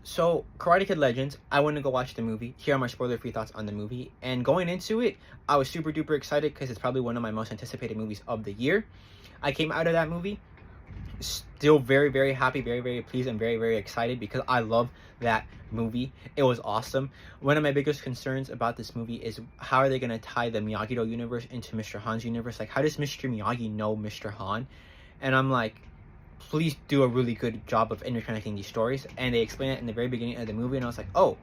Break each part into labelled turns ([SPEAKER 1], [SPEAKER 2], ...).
[SPEAKER 1] So, Karate Kid Legends, I went to go watch the movie. Here are my spoiler-free thoughts on the movie. And going into it, I was super duper excited because it's probably one of my most anticipated movies of the year. I came out of that movie still very, very happy, very, very pleased, and very, very excited because I love that movie. It was awesome. One of my biggest concerns about this movie is how are they going to tie the Miyagi-Do universe into Mr. Han's universe? Like, how does Mr. Miyagi know Mr. Han? And I'm like, please do a really good job of interconnecting these stories. And they explain it in the very beginning of the movie, and I was like, oh,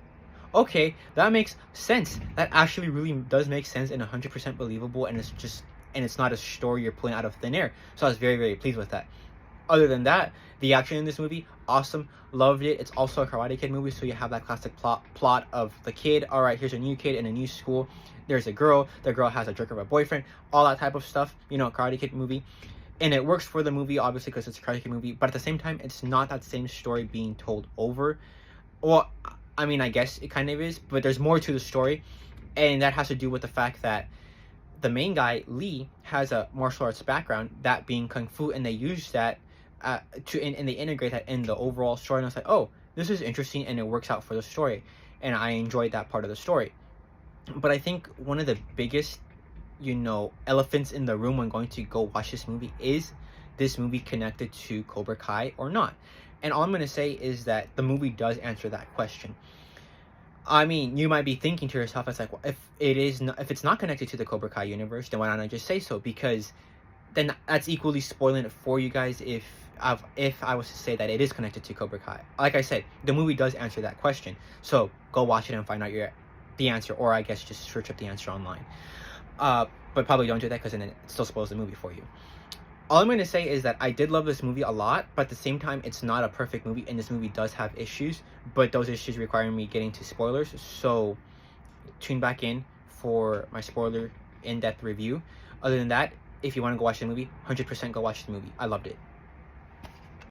[SPEAKER 1] okay, that makes sense. That actually really does make sense and 100% believable, and it's not a story you're pulling out of thin air. So I was very, very pleased with that. Other than that, the action in this movie, awesome, loved it. It's also a Karate Kid movie, so you have that classic plot of the kid. All right, here's a new kid in a new school. There's a girl. The girl has a jerk of a boyfriend. All that type of stuff. You know, Karate Kid movie. And it works for the movie, obviously, because it's a Karate Kid movie. But at the same time, it's not that same story being told over. Well, I mean, I guess it kind of is, but there's more to the story. And that has to do with the fact that the main guy, Lee, has a martial arts background, that being Kung Fu, and they use that and they integrate that in the overall story. And I was like, oh, this is interesting, and it works out for the story. And I enjoyed that part of the story. But I think one of the biggest elephants in the room when going to go watch this movie connected to Cobra Kai or not? And all I'm going to say is that the movie does answer that question. I mean, you might be thinking to yourself, it's like, well, if it's not connected to the Cobra Kai universe, then why not I just say so? Because then that's equally spoiling it for you guys if I was to say that it is connected to Cobra Kai. Like I said, the movie does answer that question. So go watch it and find out the answer, or I guess just search up the answer online. But probably don't do that because then it still spoils the movie for you. All I'm going to say is that I did love this movie a lot, but at the same time, it's not a perfect movie, and this movie does have issues, but those issues require me getting to spoilers, so tune back in for my spoiler in-depth review. Other than that, if you want to go watch the movie, 100% go watch the movie. I loved it.